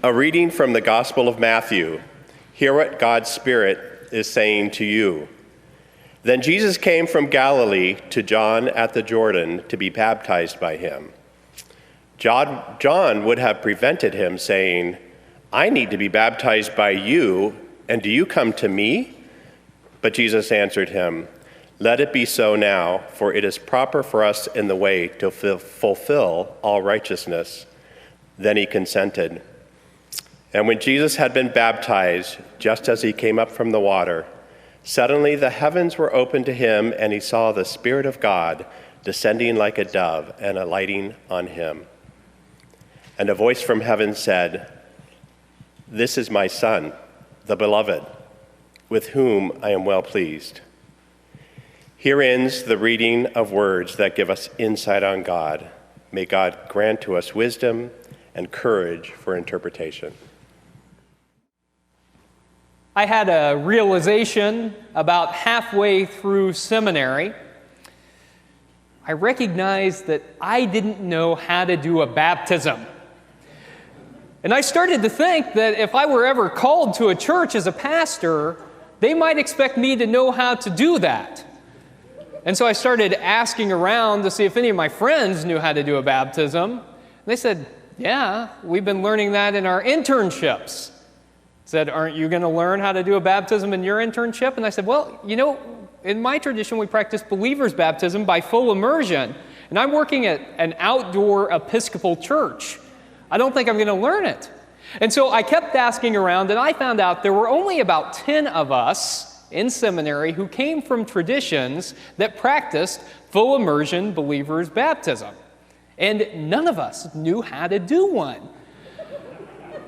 A reading from the Gospel of Matthew. Hear what God's Spirit is saying to you. Then Jesus came from Galilee to John at the Jordan to be baptized by him. John would have prevented him, saying, "I need to be baptized by you, and do you come to me?" But Jesus answered him, "Let it be so now, for it is proper for us in the way to fulfill all righteousness." Then he consented. And when Jesus had been baptized, just as he came up from the water, suddenly the heavens were opened to him, and he saw the Spirit of God descending like a dove and alighting on him. And a voice from heaven said, "This is my Son, the Beloved, with whom I am well pleased." Here ends the reading of words that give us insight on God. May God grant to us wisdom and courage for interpretation. I had a realization about halfway through seminary. I recognized that I didn't know how to do a baptism. And I started to think that if I were ever called to a church as a pastor, they might expect me to know how to do that. And so I started asking around to see if any of my friends knew how to do a baptism. And they said, "Yeah, we've been learning that in our internships." Said, "Aren't you going to learn how to do a baptism in your internship?" And I said, "Well, in my tradition, we practice believer's baptism by full immersion. And I'm working at an outdoor Episcopal church. I don't think I'm going to learn it." And so I kept asking around, and I found out there were only about 10 of us in seminary who came from traditions that practiced full immersion believer's baptism. And none of us knew how to do one.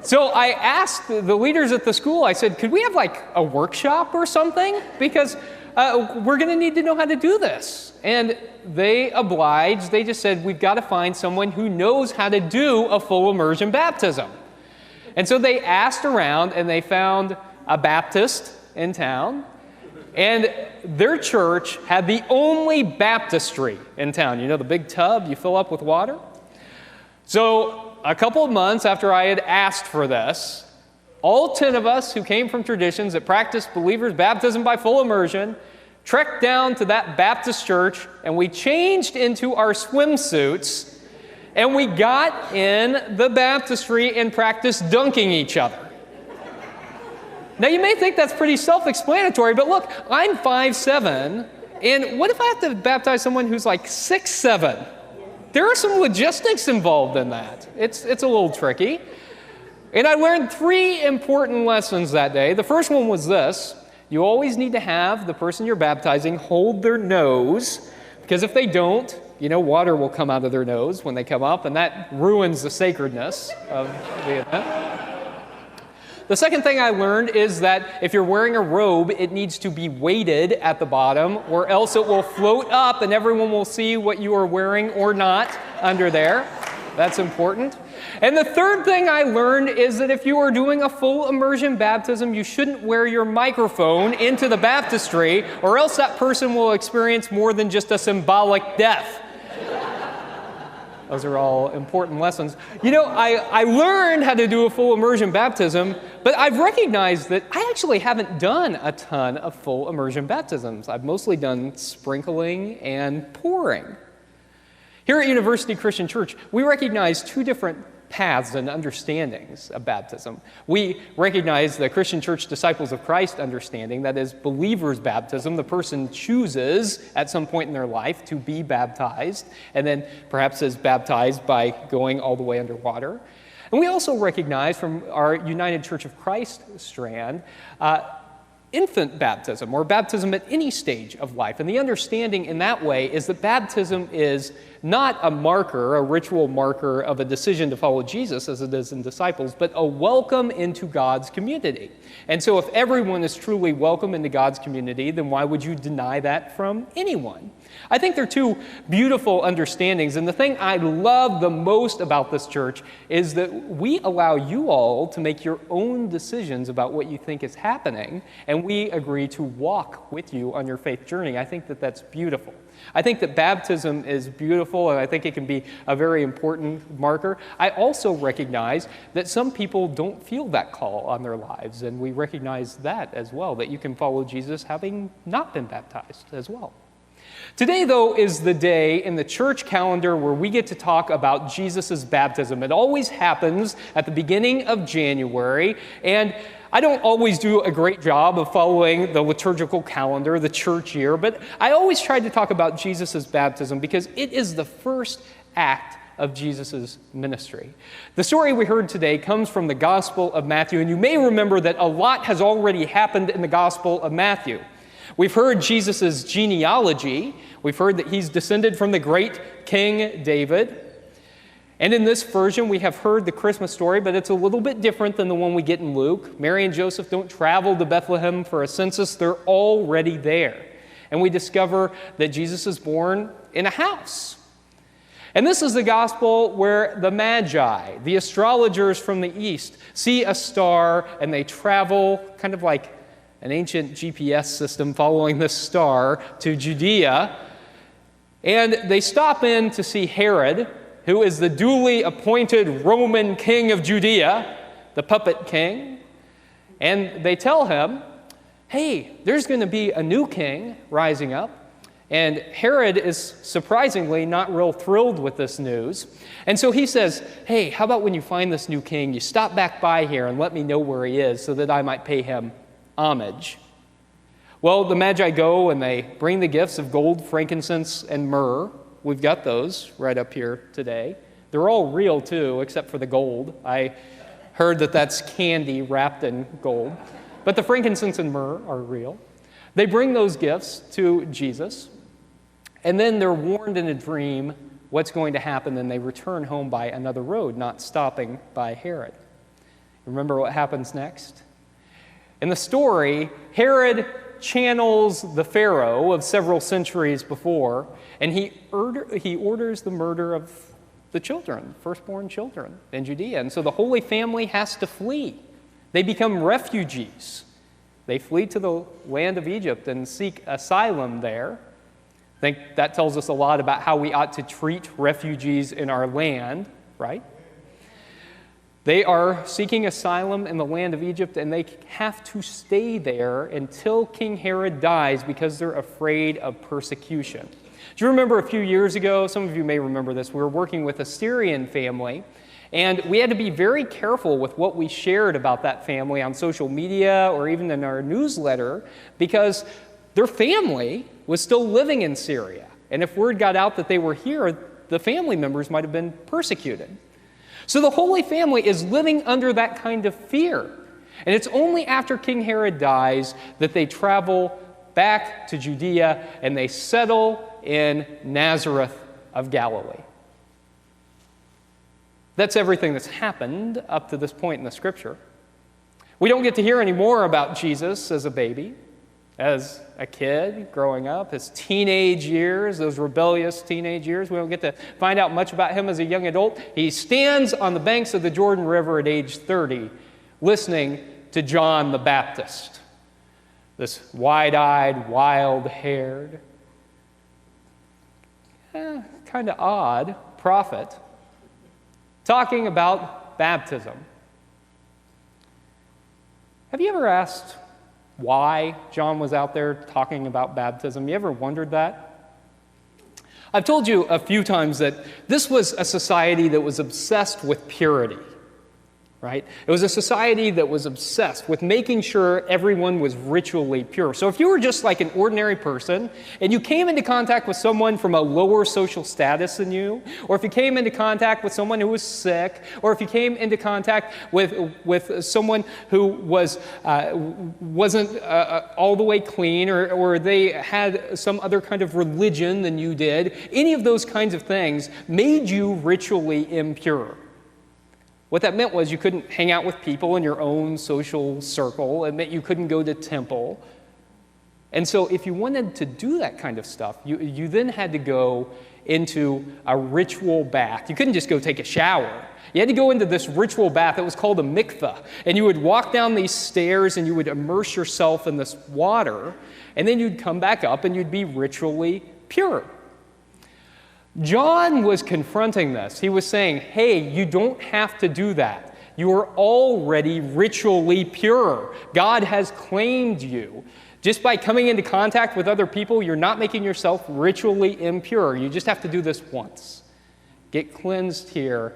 So I asked the leaders at the school, I said, "Could we have like a workshop or something? Because we're going to need to know how to do this." And they obliged. They just said, "We've got to find someone who knows how to do a full immersion baptism." And so they asked around, and they found a Baptist in town. And their church had the only baptistry in town. You know, the big tub you fill up with water? So a couple of months after I had asked for this, all 10 of us who came from traditions that practiced believers' baptism by full immersion trekked down to that Baptist church, and we changed into our swimsuits, and we got in the baptistry and practiced dunking each other. Now, you may think that's pretty self-explanatory, but look, I'm 5'7", and what if I have to baptize someone who's like 6'7"? There are some logistics involved in that. It's a little tricky. And I learned 3 important lessons that day. The first one was this: you always need to have the person you're baptizing hold their nose, because if they don't, water will come out of their nose when they come up, and that ruins the sacredness of the event. The second thing I learned is that if you're wearing a robe, it needs to be weighted at the bottom, or else it will float up and everyone will see what you are wearing or not under there. That's important. And the third thing I learned is that if you are doing a full immersion baptism, you shouldn't wear your microphone into the baptistry, or else that person will experience more than just a symbolic death. Those are all important lessons. I learned how to do a full immersion baptism, but I've recognized that I actually haven't done a ton of full immersion baptisms. I've mostly done sprinkling and pouring. Here at University Christian Church, we recognize 2 different paths and understandings of baptism. We recognize the Christian Church Disciples of Christ understanding, that is believer's baptism. The person chooses at some point in their life to be baptized, and then perhaps is baptized by going all the way underwater. And we also recognize from our United Church of Christ strand infant baptism, or baptism at any stage of life. And the understanding in that way is that baptism is not a marker, a ritual marker of a decision to follow Jesus as it is in Disciples, but a welcome into God's community. And so if everyone is truly welcome into God's community, then why would you deny that from anyone? I think they're 2 beautiful understandings, and the thing I love the most about this church is that we allow you all to make your own decisions about what you think is happening, and and we agree to walk with you on your faith journey. I think that that's beautiful. I think that baptism is beautiful, and I think it can be a very important marker. I also recognize that some people don't feel that call on their lives, and we recognize that as well, that you can follow Jesus having not been baptized as well. Today, though, is the day in the church calendar where we get to talk about Jesus' baptism. It always happens at the beginning of January, and I don't always do a great job of following the liturgical calendar, the church year, but I always try to talk about Jesus' baptism because it is the first act of Jesus' ministry. The story we heard today comes from the Gospel of Matthew, and you may remember that a lot has already happened in the Gospel of Matthew. We've heard Jesus' genealogy. We've heard that he's descended from the great King David. And in this version, we have heard the Christmas story, but it's a little bit different than the one we get in Luke. Mary and Joseph don't travel to Bethlehem for a census. They're already there. And we discover that Jesus is born in a house. And this is the gospel where the Magi, the astrologers from the east, see a star and they travel kind of like an ancient GPS system following this star to Judea. And they stop in to see Herod, who is the duly appointed Roman king of Judea, the puppet king. And they tell him, hey, there's going to be a new king rising up. And Herod is surprisingly not real thrilled with this news. And so he says, hey, how about when you find this new king, you stop back by here and let me know where he is so that I might pay him homage. Well, the Magi go and they bring the gifts of gold, frankincense, and myrrh. We've got those right up here today. They're all real too, except for the gold. I heard that that's candy wrapped in gold. But the frankincense and myrrh are real. They bring those gifts to Jesus, and then they're warned in a dream what's going to happen, and they return home by another road, not stopping by Herod. Remember what happens next? In the story, Herod channels the Pharaoh of several centuries before, and he orders the murder of the children, firstborn children in Judea. And so the Holy Family has to flee. They become refugees. They flee to the land of Egypt and seek asylum there. I think that tells us a lot about how we ought to treat refugees in our land, right? They are seeking asylum in the land of Egypt, and they have to stay there until King Herod dies because they're afraid of persecution. Do you remember a few years ago, some of you may remember this, we were working with a Syrian family, and we had to be very careful with what we shared about that family on social media or even in our newsletter because their family was still living in Syria. And if word got out that they were here, the family members might have been persecuted. So the Holy Family is living under that kind of fear. And it's only after King Herod dies that they travel back to Judea and they settle in Nazareth of Galilee. That's everything that's happened up to this point in the Scripture. We don't get to hear any more about Jesus as a baby, as a kid growing up, his teenage years, those rebellious teenage years. We don't get to find out much about him as a young adult. He stands on the banks of the Jordan River at age 30, listening to John the Baptist, this wide-eyed, wild-haired, kind of odd prophet, talking about baptism. Have you ever asked why John was out there talking about baptism? You ever wondered that? I've told you a few times that this was a society that was obsessed with purity, right? It was a society that was obsessed with making sure everyone was ritually pure. So if you were just like an ordinary person and you came into contact with someone from a lower social status than you, or if you came into contact with someone who was sick, or if you came into contact with someone who wasn't all the way clean, or they had some other kind of religion than you did, any of those kinds of things made you ritually impure. What that meant was you couldn't hang out with people in your own social circle. It meant you couldn't go to temple. And so if you wanted to do that kind of stuff, you then had to go into a ritual bath. You couldn't just go take a shower. You had to go into this ritual bath. It was called a mikveh. And you would walk down these stairs and you would immerse yourself in this water. And then you'd come back up and you'd be ritually pure. John was confronting this. He was saying, hey, you don't have to do that. You are already ritually pure. God has claimed you. Just by coming into contact with other people, you're not making yourself ritually impure. You just have to do this once. Get cleansed here.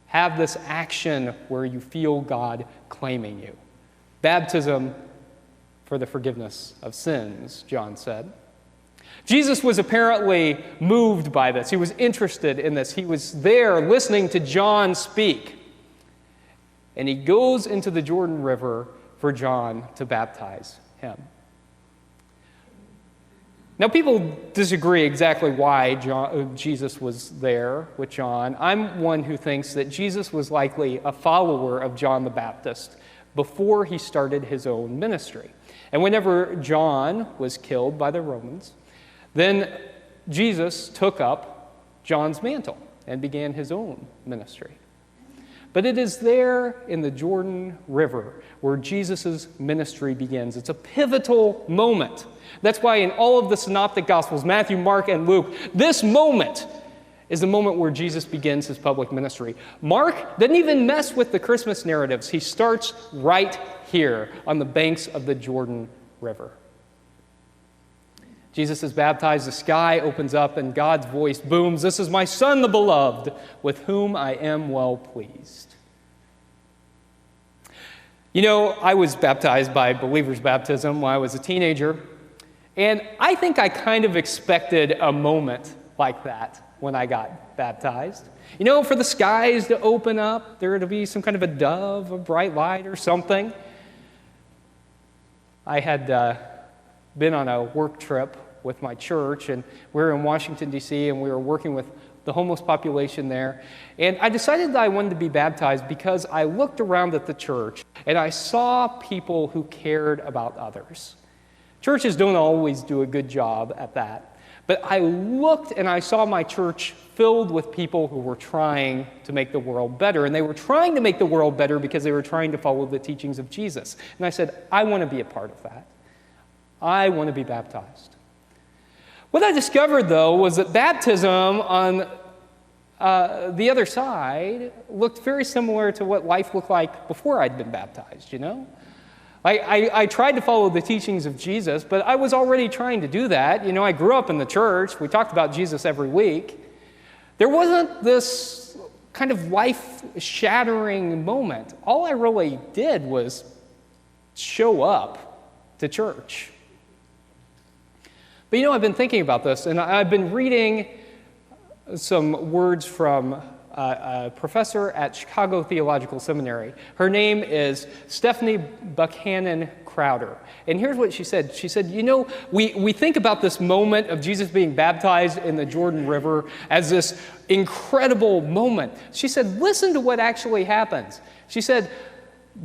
Have this action where you feel God claiming you. Baptism for the forgiveness of sins, John said. Jesus was apparently moved by this. He was interested in this. He was there listening to John speak. And he goes into the Jordan River for John to baptize him. Now, people disagree exactly why Jesus was there with John. I'm one who thinks that Jesus was likely a follower of John the Baptist before he started his own ministry. And whenever John was killed by the Romans, then Jesus took up John's mantle and began his own ministry. But it is there in the Jordan River where Jesus' ministry begins. It's a pivotal moment. That's why in all of the synoptic gospels, Matthew, Mark, and Luke, this moment is the moment where Jesus begins his public ministry. Mark doesn't even mess with the Christmas narratives. He starts right here on the banks of the Jordan River. Jesus is baptized, the sky opens up, and God's voice booms, "This is my Son, the beloved, with whom I am well pleased." You know, I was baptized by believer's baptism when I was a teenager, and I think I kind of expected a moment like that when I got baptized. You know, for the skies to open up, there to be some kind of a dove, a bright light or something. I had been on a work trip with my church, and we were in Washington, D.C., and we were working with the homeless population there. And I decided that I wanted to be baptized because I looked around at the church, and I saw people who cared about others. Churches don't always do a good job at that. But I looked, and I saw my church filled with people who were trying to make the world better. And they were trying to make the world better because they were trying to follow the teachings of Jesus. And I said, I want to be a part of that. I want to be baptized. What I discovered, though, was that baptism on the other side looked very similar to what life looked like before I'd been baptized, you know? I tried to follow the teachings of Jesus, but I was already trying to do that. You know, I grew up in the church. We talked about Jesus every week. There wasn't this kind of life-shattering moment. All I really did was show up to church. But you know, I've been thinking about this, and I've been reading some words from a professor at Chicago Theological Seminary. Her name is Stephanie Buchanan Crowder. And here's what she said. She said, you know, we think about this moment of Jesus being baptized in the Jordan River as this incredible moment. She said, listen to what actually happens. She said,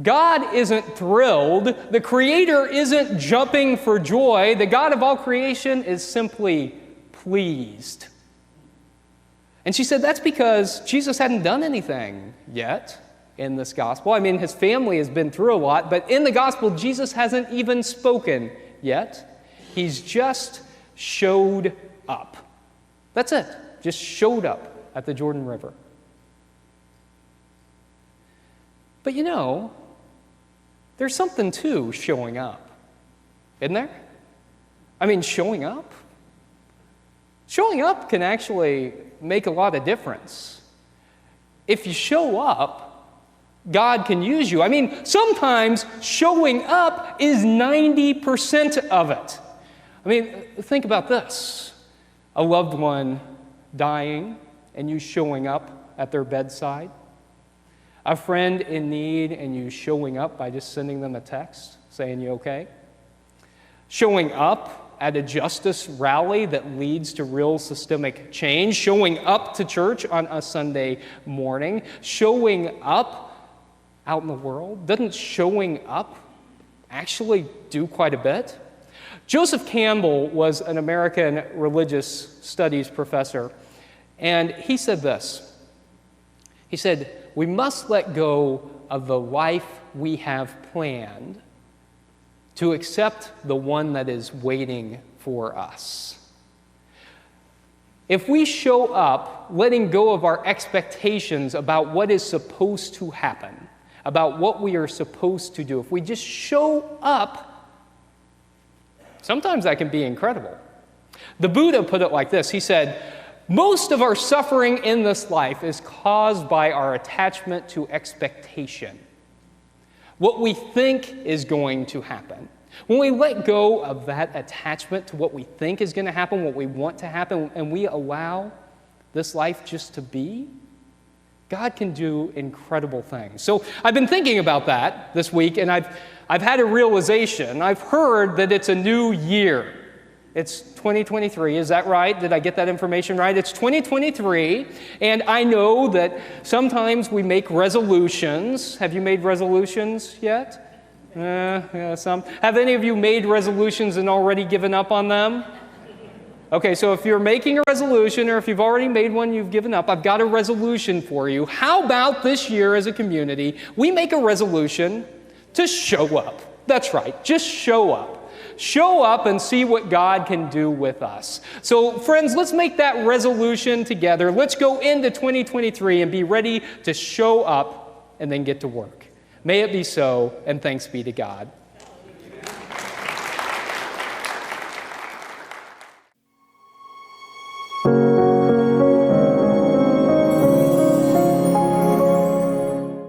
God isn't thrilled. The Creator isn't jumping for joy. The God of all creation is simply pleased. And she said that's because Jesus hadn't done anything yet in this gospel. I mean, his family has been through a lot, but in the gospel, Jesus hasn't even spoken yet. He's just showed up. That's it. Just showed up at the Jordan River. But you know, there's something to showing up, isn't there? I mean, showing up? Showing up can actually make a lot of difference. If you show up, God can use you. I mean, sometimes showing up is 90% of it. I mean, think about this. A loved one dying and you showing up at their bedside. A friend in need and you showing up by just sending them a text saying, you okay? Showing up at a justice rally that leads to real systemic change. Showing up to church on a Sunday morning. Showing up out in the world. Doesn't showing up actually do quite a bit? Joseph Campbell was an American religious studies professor, and he said this. He said, "We must let go of the life we have planned to accept the one that is waiting for us." If we show up letting go of our expectations about what is supposed to happen, about what we are supposed to do, if we just show up, sometimes that can be incredible. The Buddha put it like this. He said, "Most of our suffering in this life is caused by our attachment to expectation, what we think is going to happen. When we let go of that attachment to what we think is going to happen, what we want to happen, and we allow this life just to be, God can do incredible things." So I've been thinking about that this week, and I've had a realization. I've heard that it's a new year. It's 2023, is that right? Did I get that information right? It's 2023, and I know that sometimes we make resolutions. Have you made resolutions yet? Yeah, some. Have any of you made resolutions and already given up on them? Okay, so if you're making a resolution, or if you've already made one, you've given up, I've got a resolution for you. How about this year as a community, we make a resolution to show up? That's right, just show up. Show up and see what God can do with us. So friends, let's make that resolution together. Let's go into 2023 and be ready to show up and then get to work. May it be so, and thanks be to God.